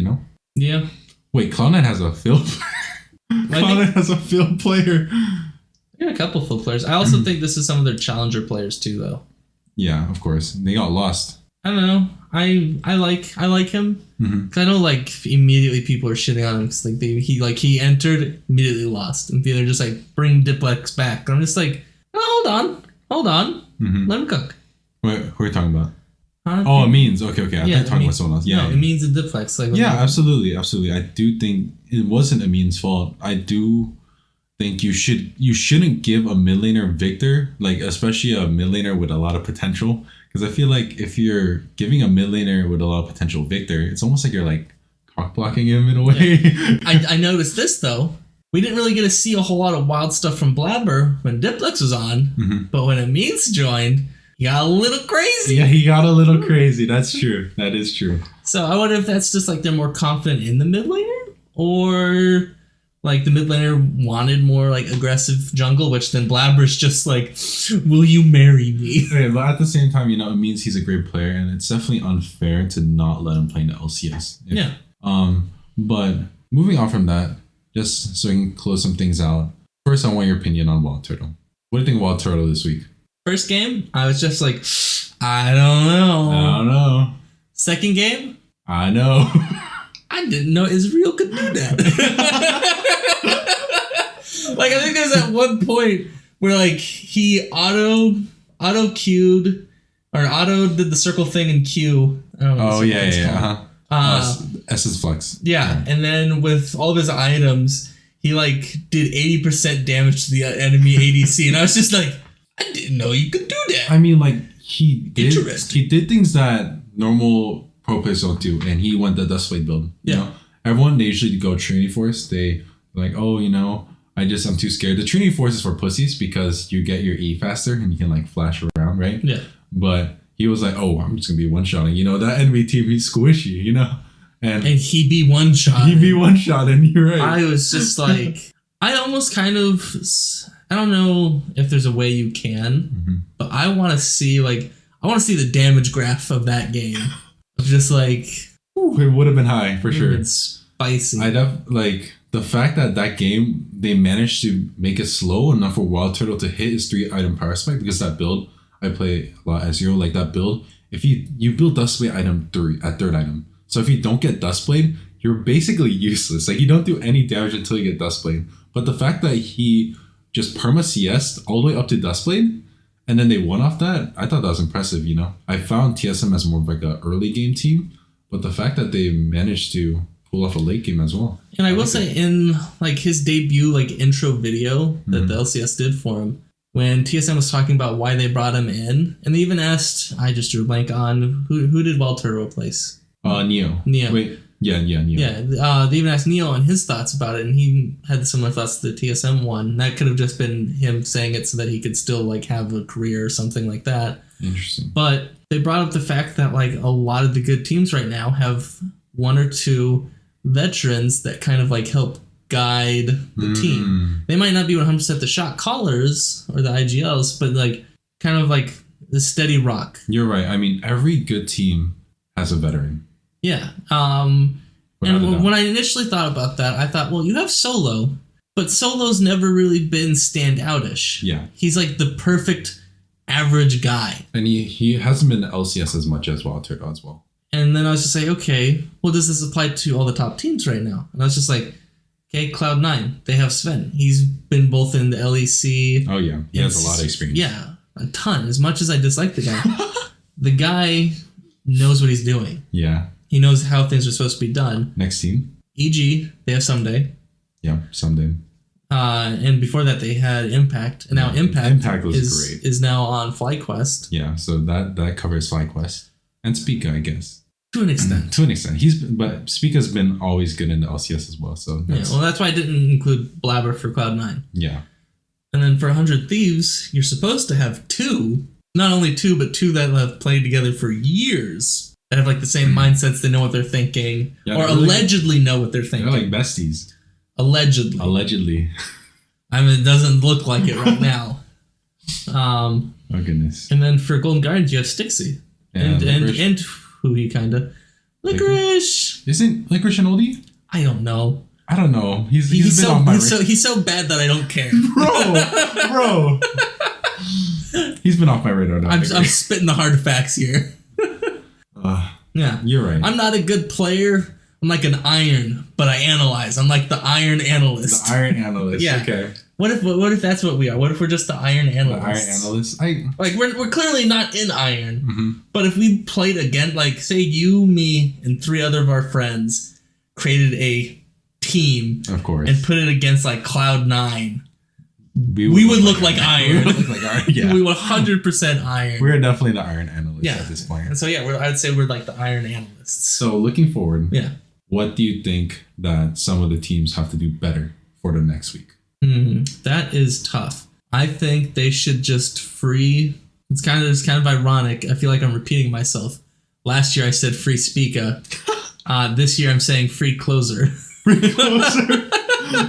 Yeah. Wait, Cloud9 has a field. Cloud9 has a field player. Yeah, a couple field players. I also think this is some of their challenger players too, though. Yeah, of course. They got lost. I don't know. I like him. Cause I know like immediately people are shitting on him because like he entered, immediately lost, and they're just like bring Diplex back. And I'm just like, oh, hold on, let him cook. Wait, who are you talking about? It means okay. I thought you were talking about someone else. Yeah, no, it means a Diplex. Like absolutely. I do think it wasn't Amin's fault. I do think you shouldn't give a mid laner Victor, like especially a mid laner with a lot of potential. Because I feel like if you're giving a mid laner with a lot of potential Victor, it's almost like you're like cock blocking him in a way. Yeah. I noticed this though. We didn't really get to see a whole lot of wild stuff from Blabber when Diplex was on, but when Amines joined, he got a little crazy. Yeah, he got a little crazy. That's true. That is true. So I wonder if that's just like they're more confident in the mid laner, or like the mid laner wanted more like aggressive jungle, which then Blabber's just like, will you marry me? Okay, but at the same time, it means he's a great player, and it's definitely unfair to not let him play in the LCS. But moving on from that, just so we can close some things out. First, I want your opinion on Wild Turtle. What do you think of Wild Turtle this week? First game, I was just like, I don't know. Second game, I know. I didn't know Israel could do that. Like, I think there's that one point where like he auto queued or auto did the circle thing in Q. I don't know. S's flex. Yeah, and then with all of his items, he like did 80% damage to the enemy ADC, and I was just like, I didn't know you could do that. I mean, like, he did things that normal pro players don't do, and he went the Dustblade build. You know? Everyone, they usually go Trinity Force. They like, oh, you know, I'm too scared. The Trinity Force is for pussies because you get your E faster and you can like flash around, right? Yeah. But he was like, oh, I'm just gonna be one-shotting. You know, that enemy team, he's squishy, you know? And he be one-shot. And you're right. I was just like, I almost kind of, I don't know if there's a way you can, but I want to see the damage graph of that game. Just like, it would have been high for sure. It's spicy. Like the fact that game they managed to make it slow enough for Wild Turtle to hit his 3-item power spike, because that build I play a lot as Zero, like that build. If you build Dustblade item 3 at 3rd item, so if you don't get Dustblade, you're basically useless. Like you don't do any damage until you get Dustblade. But the fact that he just perma CS all the way up to Dustblade, and then they won off that, I thought that was impressive, you know? I found TSM as more of like a early game team, but the fact that they managed to pull off a late game as well. And I will say in like his debut like intro video that the LCS did for him, when TSM was talking about why they brought him in, and they even asked, I just drew a blank on, who did Wild Turtle replace? Neo. Wait. Yeah, Neo. Yeah, they even asked Neo on his thoughts about it, and he had similar thoughts to the TSM one. That could have just been him saying it so that he could still like have a career or something like that. Interesting. But they brought up the fact that like a lot of the good teams right now have 1 or 2 veterans that kind of like help guide the team. They might not be 100% the shot callers or the IGLs, but like kind of like the steady rock. You're right. I mean, every good team has a veteran. Yeah. And when I initially thought about that, I thought, well, you have Solo, but Solo's never really been standoutish. Yeah. He's like the perfect average guy. And he hasn't been LCS as much as Wild Turtle as well. And then I was just like, okay, well, does this apply to all the top teams right now? And I was just like, okay, Cloud9, they have Sven. He's been both in the LEC. Oh, yeah. He has a lot of experience. Yeah, a ton. As much as I dislike the guy, the guy knows what he's doing. Yeah. He knows how things are supposed to be done. Next team? EG, they have Someday. Yeah, Someday. And before that, they had Impact. And now Impact was great. Is now on FlyQuest. Yeah, so that covers FlyQuest. And Spica, I guess. To an extent. But Spica's been always good in the LCS as well. So that's why I didn't include Blabber for Cloud9. Yeah. And then for 100 Thieves, you're supposed to have 2. Not only 2, but 2 that have played together for years. That have like the same mindsets, they know what they're thinking, or allegedly know what they're thinking. They're like besties. Allegedly. I mean, it doesn't look like it right now. Oh goodness. And then for Golden Guardians, you have Stixie. Yeah, and Huhi, kinda. Licorice. Isn't Licorice an oldie? I don't know. He's been off my radar. He's so bad that I don't care. Bro. He's been off my radar. I'm spitting the hard facts here. Yeah, you're right. I'm not a good player. I'm like an iron, but I analyze. I'm like the iron analyst. The iron analyst. Yeah. Okay. What if that's what we are? What if we're just the iron analysts? The iron analyst. We're clearly not in iron. But if we played again, like say you, me, and 3 other of our friends created a team, of course, and put it against like Cloud9. We would look like iron. We would look like iron. Yeah. We would 100% iron. We're definitely the iron analysts at this point. And so I'd say we're like the iron analysts. So looking forward, what do you think that some of the teams have to do better for the next week? That is tough. I think they should just free. It's kind of ironic. I feel like I'm repeating myself. Last year I said free Spica. This year I'm saying free Closer. Free Closer.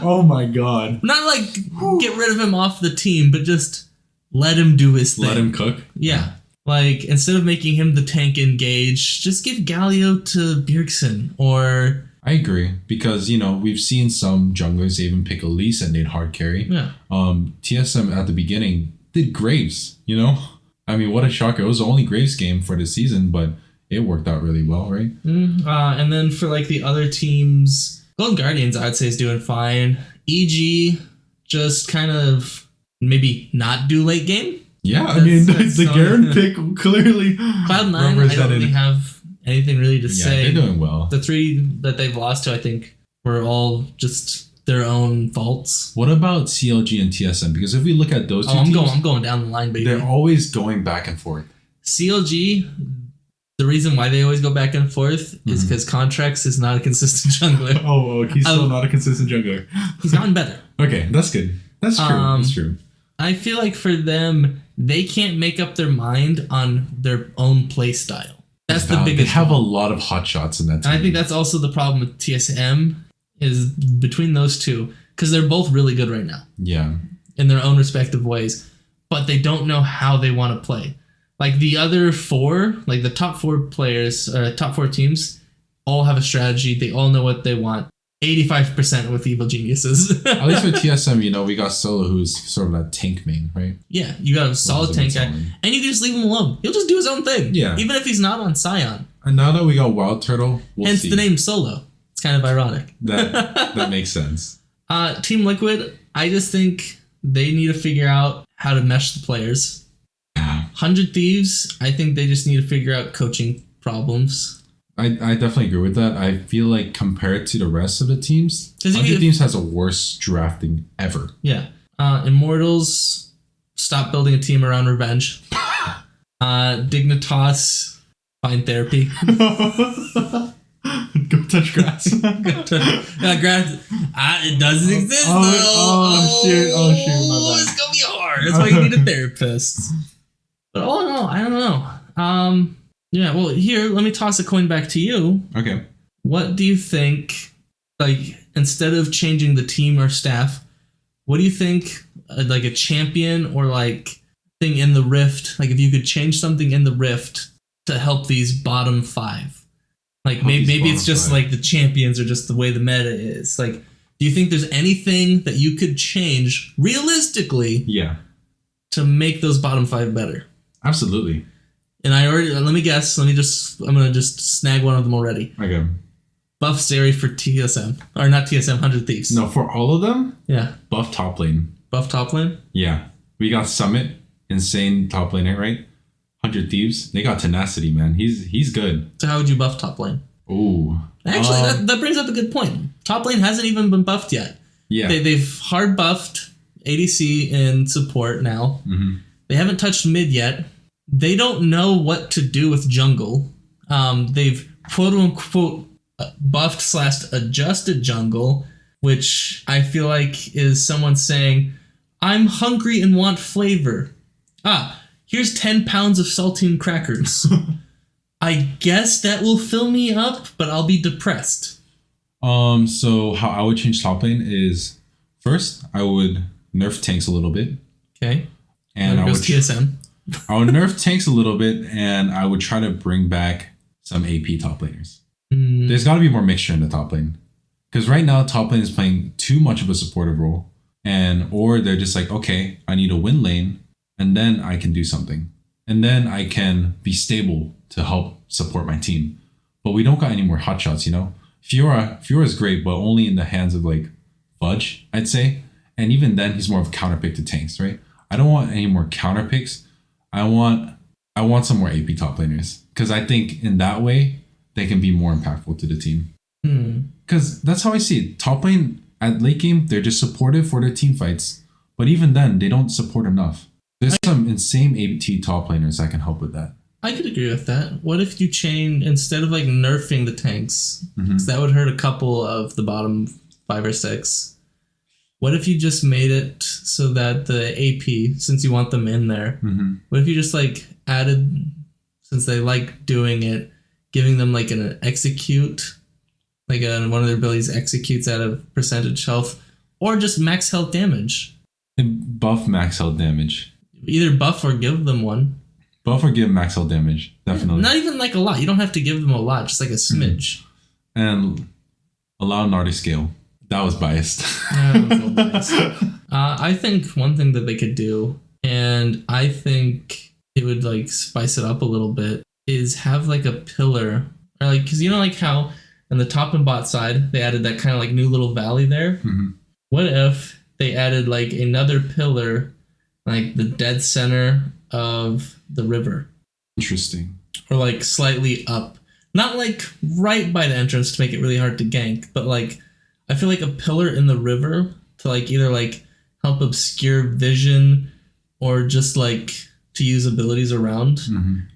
Oh my god. Not like get rid of him off the team, but just let him do his thing. Let him cook? Yeah. Like, instead of making him the tank engage, just give Galio to Bjergsen or... I agree, because, you know, we've seen some junglers even pick Elise and they'd hard carry. Yeah. TSM at the beginning did Graves, you know? I mean, what a shocker. It was the only Graves game for the season, but it worked out really well, right? And then for, like, the other teams... Golden Guardians, I'd say, is doing fine. EG, just kind of maybe not do late game. Yeah, I mean, the Garen pick clearly Cloud9, I don't really have anything really to say. They're doing well. The 3 that they've lost to, I think, were all just their own faults. What about CLG and TSM? Because if we look at those two teams, I'm going down the line, baby. They're always going back and forth. CLG, the reason why they always go back and forth is because Contracts is not a consistent jungler. He's still not a consistent jungler. He's gotten better. Okay, that's good. That's true. That's true. I feel like for them, they can't make up their mind on their own play style. That's the biggest. They have a lot of hot shots in that team. And I think that's also the problem with TSM is between those two, because they're both really good right now. Yeah. In their own respective ways, but they don't know how they want to play. Like the other four, like the top four players, top four teams, all have a strategy. They all know what they want. 85% with Evil Geniuses. At least with TSM, we got Solo, who's sort of that tank main, right? Yeah, you got a solid tank guy. And you can just leave him alone. He'll just do his own thing. Yeah. Even if he's not on Scion. And now that we got Wild Turtle, hence the name Solo. It's kind of ironic. That makes sense. Team Liquid, I just think they need to figure out how to mesh the players. 100 Thieves, I think they just need to figure out coaching problems. I definitely agree with that. I feel like compared to the rest of the teams, 100 Thieves has a worse drafting ever. Yeah. Immortals, stop building a team around revenge. Dignitas, find therapy. Go touch grass. Grass. It doesn't exist, though. Shoot. My bad. It's going to be hard. That's why you need a therapist. But all in all, I don't know. Yeah, well, here, let me toss a coin back to you. Okay. What do you think, like, instead of changing the team or staff, what do you think, like, a champion or, like, thing in the Rift, like, if you could change something in the Rift to help these bottom five? Like, maybe it's just, like, the champions or just the way the meta is. Like, do you think there's anything that you could change, realistically, to make those bottom five better? Absolutely. And let me guess. I'm going to just snag one of them already. Okay. Buff Zeri for TSM. Or not TSM, 100 Thieves. No, for all of them? Yeah. Buff top lane. Buff top lane? Yeah. We got Summit, insane top laner, right? 100 Thieves. They got Tenacity, man. He's good. So how would you buff top lane? Ooh. Actually, that brings up a good point. Top lane hasn't even been buffed yet. Yeah. They've hard buffed ADC and support now. Mm-hmm. They haven't touched mid yet. They don't know what to do with jungle. They've quote-unquote buffed / adjusted jungle, which I feel like is someone saying, I'm hungry and want flavor. Here's 10 pounds of saltine crackers. I guess that will fill me up, but I'll be depressed. So how I would change top lane is, first, I would nerf tanks a little bit. Okay. And I would TSM. I would nerf tanks a little bit, and I would try to bring back some AP top laners. There's got to be more mixture in the top lane. Because right now, top lane is playing too much of a supportive role. Or they're just like, okay, I need a win lane, and then I can do something. And then I can be stable to help support my team. But we don't got any more hotshots, Fiora is great, but only in the hands of, like, Fudge, I'd say. And even then, he's more of a counterpick to tanks, right? I don't want any more counterpicks. I want some more AP top laners, because I think in that way they can be more impactful to the team. Because that's how I see it. Top lane at late game, they're just supportive for their team fights, but even then they don't support enough. There's some insane AP top laners that can help with that. I could agree with that. What if you instead of like nerfing the tanks, because that would hurt a couple of the bottom 5 or 6. What if you just made it so that the AP, since you want them in there, what if you just like added, since they like doing it, giving them like an execute, like one of their abilities executes out of percentage health, or just max health damage? And buff max health damage. Either buff or give them one. Buff or give max health damage, definitely. Not even like a lot. You don't have to give them a lot, just like a smidge. And allow Nardi scale. That was biased. I think one thing that they could do, and I think it would like spice it up a little bit, is have like a pillar, or like, because like how on the top and bot side they added that kind of like new little valley there. What if they added like another pillar, like the dead center of the river? Interesting. Or like slightly up, not like right by the entrance to make it really hard to gank, but like I feel like a pillar in the river to like either like help obscure vision or just like to use abilities around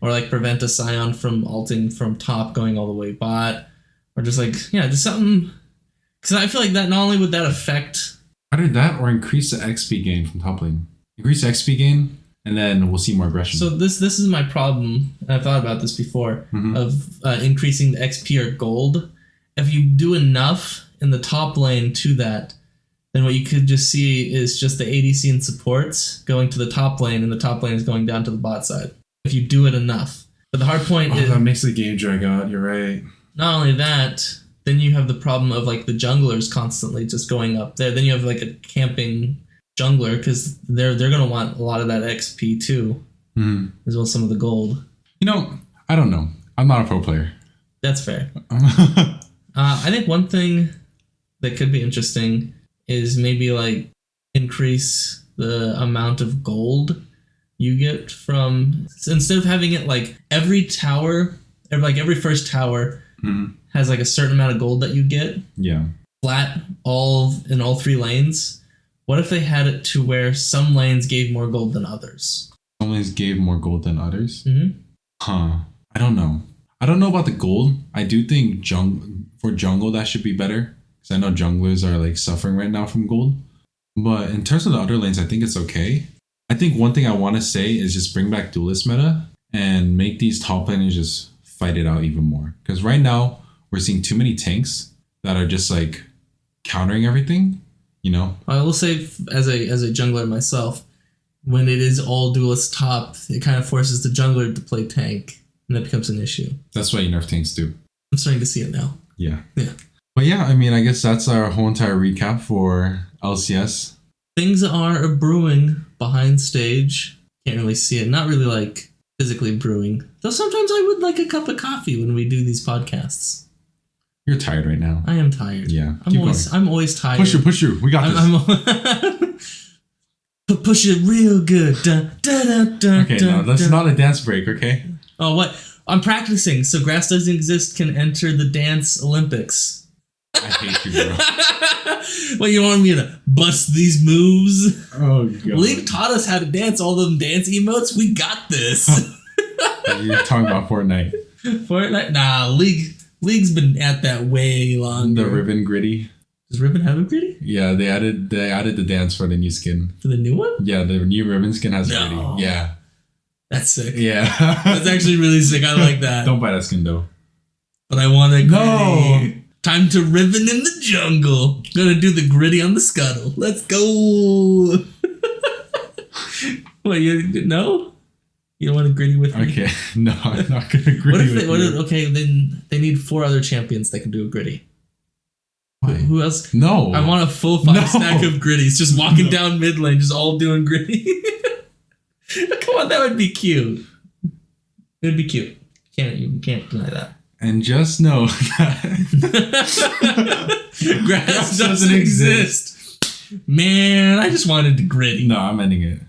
or like prevent a Scion from ulting from top going all the way bot or just like, yeah, just something. Because I feel like that not only would that affect. Either that or increase the XP gain from top lane. Increase XP gain and then we'll see more aggression. So this is my problem. And I've thought about this before of increasing the XP or gold. If you do enough in the top lane to that, then what you could just see is just the ADC and supports going to the top lane, and the top lane is going down to the bot side. If you do it enough. But the hard point is... that makes the game drag out. You're right. Not only that, then you have the problem of like the junglers constantly just going up there. Then you have like a camping jungler because they're going to want a lot of that XP too, as well as some of the gold. You know, I don't know. I'm not a pro player. That's fair. I think one thing that could be interesting is maybe like increase the amount of gold you get from, instead of having it like every tower, every first tower has like a certain amount of gold that you get. Yeah. Flat in all 3 lanes. What if they had it to where some lanes gave more gold than others? Some lanes gave more gold than others? I don't know. I don't know about the gold. I do think for jungle that should be better. Because I know junglers are like suffering right now from gold. But in terms of the other lanes, I think it's okay. I think one thing I want to say is just bring back duelist meta and make these top laners just fight it out even more. Because right now, we're seeing too many tanks that are just like countering everything, you know? I will say, as a jungler myself, when it is all duelist top, it kind of forces the jungler to play tank. And that becomes an issue. That's what you nerf tanks do. I'm starting to see it now. Yeah. Yeah. But yeah, I mean, I guess that's our whole entire recap for LCS. Things are brewing behind stage. Can't really see it. Not really like physically brewing. Though sometimes I would like a cup of coffee when we do these podcasts. You're tired right now. I am tired. Yeah. I'm always tired. Push you. We got this. Push it real good. Dun, dun, dun, dun, okay, no, that's not a dance break, okay? Oh, what? I'm practicing, so Grass Doesn't Exist can enter the Dance Olympics. I hate you, bro. Well, you want me to bust these moves? Oh, God. League taught us how to dance all them dance emotes. We got this. You're talking about Fortnite. Fortnite? Nah, League's been at that way longer. The ribbon griddy. Does Ribbon have a griddy? Yeah, they added the dance for the new skin. For the new one? Yeah, the new ribbon skin has a griddy. Yeah. That's sick. Yeah. That's actually really sick. I like that. Don't buy that skin, though. But I want a griddy. No. Time to ribbon in the jungle. Gonna do the griddy on the scuttle. Let's go. What, no? You don't want a griddy with me? Okay. No, I'm not gonna griddy with you. Okay, then they need 4 other champions that can do a griddy. Why? Who else? No. I want a full 5 stack of griddies just walking down mid lane, just all doing griddy. Come on, that would be cute. It would be cute. You can't deny that. And just know that grass doesn't exist. Man, I just wanted to griddy. No, I'm ending it.